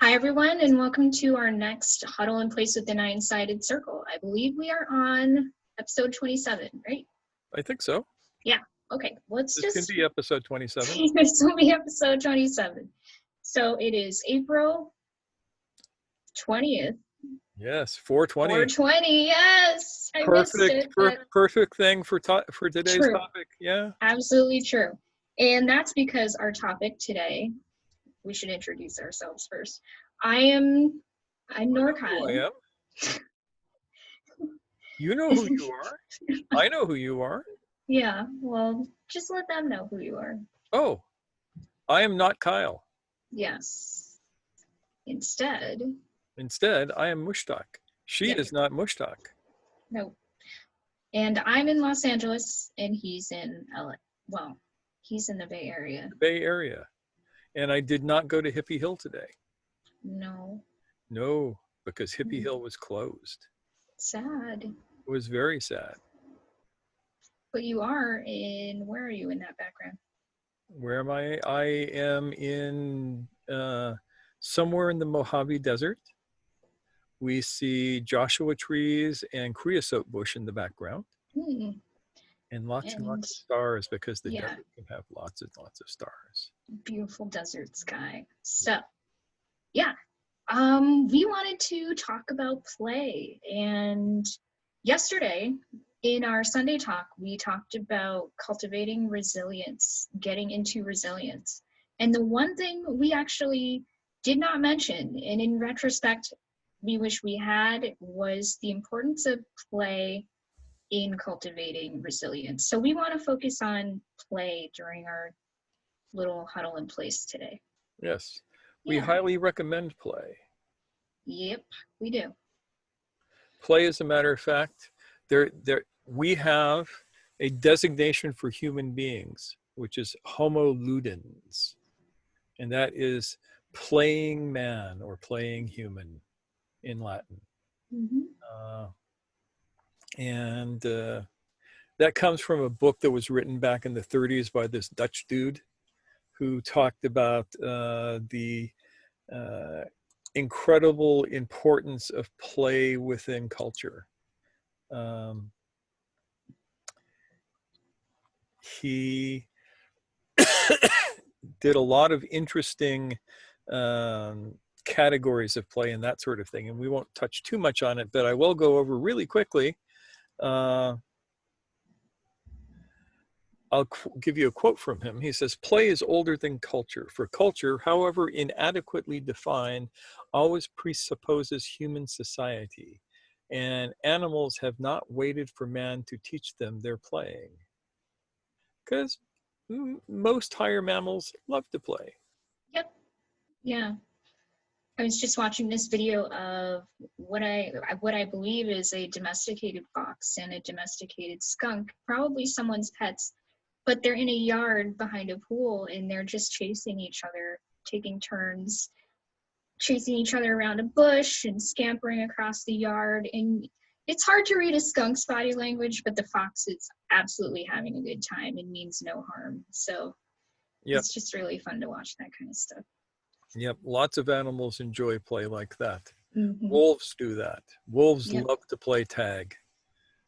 Hi, everyone, and welcome to our next Huddle in Place with the Nine-Sided Circle. I believe we are on episode 27, right? I think so. Yeah, okay. This can be episode 27. This will be episode 27. So it is April 20th. Yes, 420. 420, yes! I missed it. Perfect thing for today's topic. Yeah. Absolutely true. And that's because our topic today, we should introduce ourselves first. I'm Noor I am. You know who you are. I know who you are. Yeah, well, just let them know who you are. Oh, I am not Kyle. Yes. Instead, I am Mushtaq. She is not Mushtaq. No. And I'm in Los Angeles, and he's in LA. Well, he's in the Bay Area. The Bay Area. And I did not go to Hippie Hill today. No. No, because Hippie Hill was closed. Sad. It was very sad. But you are in, where are you in that background? Where am I? I am in somewhere in the Mojave Desert. We see Joshua trees and creosote bush in the background. And lots of stars, because the desert can have lots and lots of stars. Beautiful desert sky. So, yeah. We wanted to talk about play. And yesterday, in our Sunday talk, we talked about cultivating resilience, getting into resilience. And the one thing we actually did not mention, and in retrospect, we wish we had, was the importance of play in cultivating resilience. So we want to focus on play during our little huddle in place today. Yes, we highly recommend play. Yep, we do. Play, as a matter of fact, we have a designation for human beings, which is Homo Ludens, and that is playing man or playing human in Latin. And that comes from a book that was written back in the 30s by this Dutch dude who talked about the incredible importance of play within culture. He did a lot of interesting categories of play and that sort of thing, and we won't touch too much on it, but I will go over really quickly. I'll give you a quote from him. He says, "Play is older than culture. For culture, however inadequately defined, always presupposes human society, and animals have not waited for man to teach them their playing." Because most higher mammals love to play. Yep. Yeah. I was just watching this video of what I believe is a domesticated fox and a domesticated skunk, probably someone's pets, but they're in a yard behind a pool and they're just chasing each other, taking turns, chasing each other around a bush and scampering across the yard. And it's hard to read a skunk's body language, but the fox is absolutely having a good time and means no harm. So It's just really fun to watch that kind of stuff. Yep, lots of animals enjoy play like that. Wolves do that. Wolves love to play tag.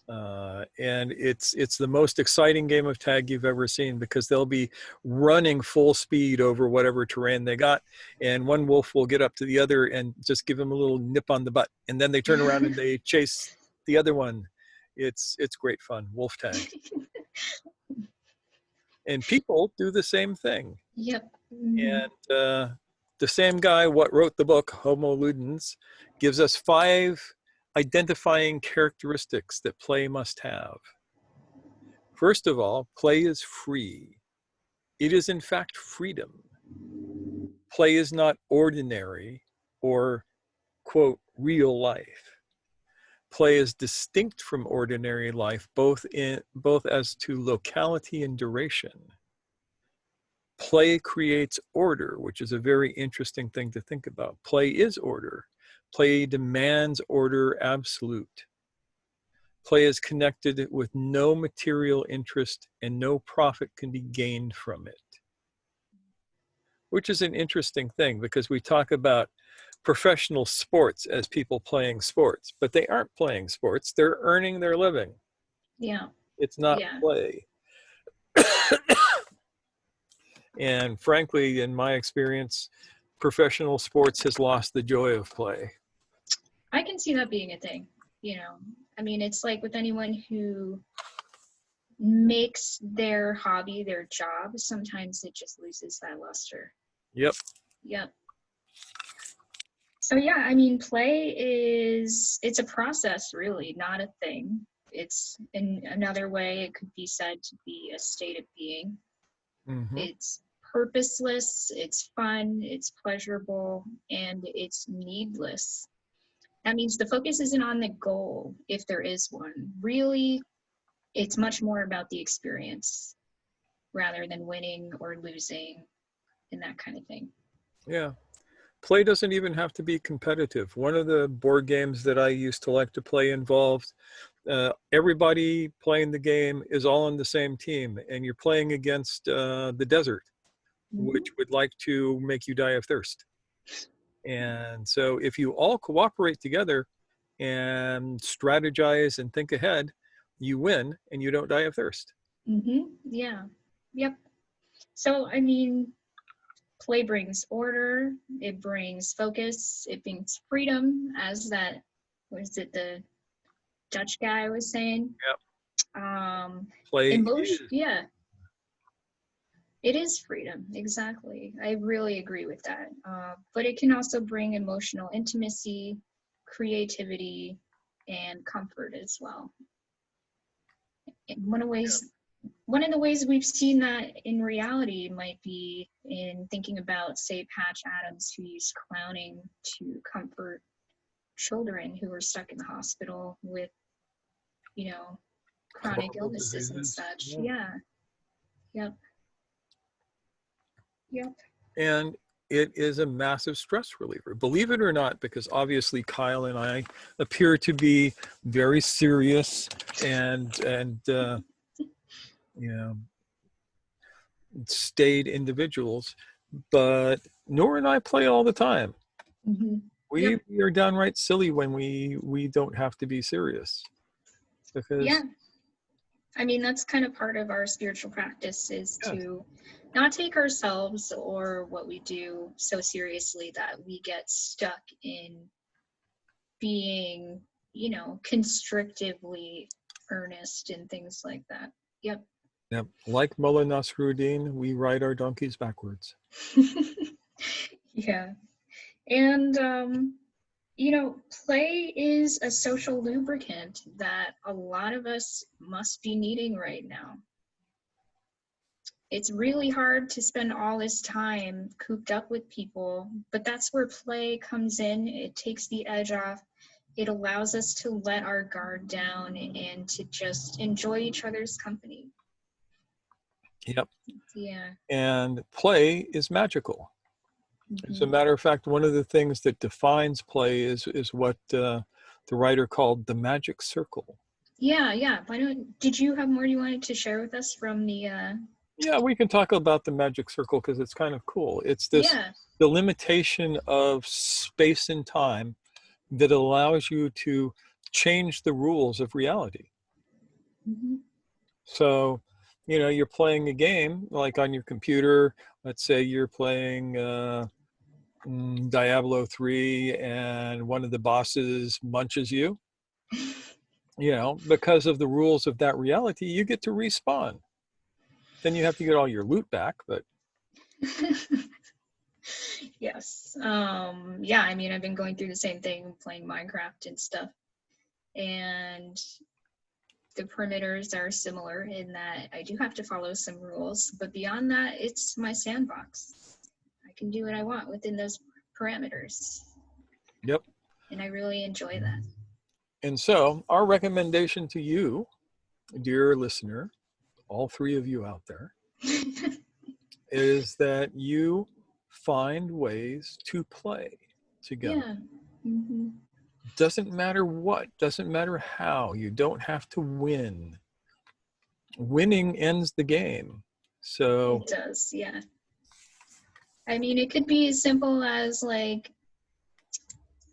And it's the most exciting game of tag you've ever seen, because they'll be running full speed over whatever terrain they got, and one wolf will get up to the other and just give him a little nip on the butt, and then they turn around and they chase the other one. It's great fun, wolf tag. And people do the same thing. Yep. And the same guy what wrote the book, Homo Ludens, gives us 5 identifying characteristics that play must have. First of all, play is free. It is in fact freedom. Play is not ordinary or, quote, real life. Play is distinct from ordinary life, both as to locality and duration. Play creates order, which is a very interesting thing to think about. Play is order. Play demands order absolute. Play is connected with no material interest, and no profit can be gained from it. which is an interesting thing because we talk about professional sports as people playing sports, but they aren't playing sports. They're earning their living. Yeah. It's not Yeah. play. And frankly, in my experience, professional sports has lost the joy of play. I can see that being a thing, you know. I mean, it's like with anyone who makes their hobby their job, sometimes it just loses that luster. Yep. Yep. So yeah, I mean, it's a process really, not a thing. It's in another way, it could be said to be a state of being. Mm-hmm. It's purposeless, it's fun, it's pleasurable, and it's needless. That means the focus isn't on the goal, if there is one. Really, it's much more about the experience rather than winning or losing and that kind of thing. Yeah. Play doesn't even have to be competitive. One of the board games that I used to like to play involved everybody playing the game is all on the same team, and you're playing against the desert, which Mm-hmm. would like to make you die of thirst. And so if you all cooperate together and strategize and think ahead, you win and you don't die of thirst. Mm-hmm. Yeah. Yep. So, I mean, play brings order, it brings focus, it brings freedom, as that, was it the Dutch guy was saying? Yep. Um, Play emotion, is. yeah, it is freedom, exactly. I really agree with that. But it can also bring emotional intimacy, creativity, and comfort as well. And one of the ways we've seen that in reality might be in thinking about, say, Patch Adams, who used clowning to comfort children who were stuck in the hospital with, you know, chronic Horrible illnesses and diseases. such. Yeah. Yeah. Yep. Yep. And it is a massive stress reliever, believe it or not, because obviously Kyle and I appear to be very serious and you know, staid individuals, but Noor and I play all the time. Mm-hmm. We, Yep. we are downright silly when we don't have to be serious Yeah. because I mean, that's kind of part of our spiritual practice, is yeah, to not take ourselves or what we do so seriously that we get stuck in being, constrictively earnest and things like that. Yep. yeah, like Mullah Nasruddin, we ride our donkeys backwards. Yeah. And, play is a social lubricant that a lot of us must be needing right now. It's really hard to spend all this time cooped up with people, but that's where play comes in. It takes the edge off. It allows us to let our guard down and to just enjoy each other's company. Yep. Yeah. And play is magical. As a Mm-hmm. matter of fact, one of the things that defines play is what the writer called the magic circle. Yeah, yeah. Did you have more you wanted to share with us from the Yeah, we can talk about the magic circle because it's kind of cool. It's yeah. the limitation of space and time that allows you to change the rules of reality. Mm-hmm. So, you're playing a game like on your computer. Let's say you're playing Diablo 3 and one of the bosses munches you. Because of the rules of that reality, you get to respawn. Then you have to get all your loot back, but Yes. Yeah, I mean, I've been going through the same thing playing Minecraft and stuff. And the perimeters are similar in that I do have to follow some rules, but beyond that, it's my sandbox. I can do what I want within those parameters. yep. And I really enjoy that. And so, our recommendation to you, dear listener, all three of you out there, is that you find ways to play together. Yeah. Mm-hmm. Doesn't matter what, doesn't matter how, you don't have to win. Winning ends the game. So, It does, yeah. I mean, it could be as simple as like,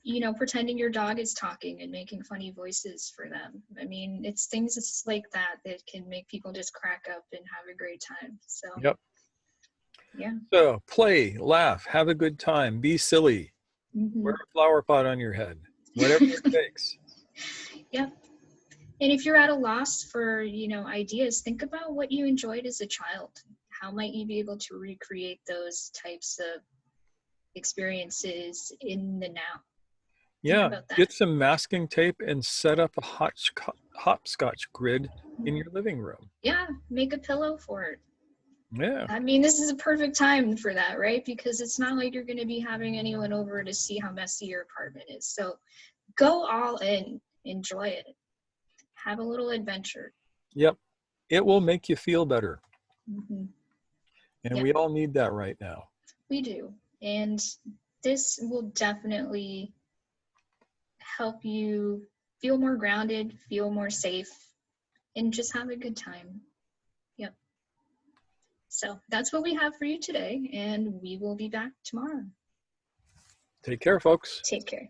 you know, pretending your dog is talking and making funny voices for them. I mean, it's things like that that can make people just crack up and have a great time. So, Yep. yeah. So play, laugh, have a good time, be silly, wear a flower pot on your head, whatever it takes. Yep. And if you're at a loss for, you know, ideas, think about what you enjoyed as a child. How might you be able to recreate those types of experiences in the now? Think Yeah, about that. get some masking tape and set up a hopscotch grid in your living room. Yeah, make a pillow for it. Yeah. I mean, this is a perfect time for that, right? Because it's not like you're going to be having anyone over to see how messy your apartment is. So go all in, enjoy it, have a little adventure. Yep. It will make you feel better. Mm-hmm. And Yep, we all need that right now. we do. And this will definitely help you feel more grounded, feel more safe, and just have a good time. Yep. So that's what we have for you today, and we will be back tomorrow. Take care, folks. Take care.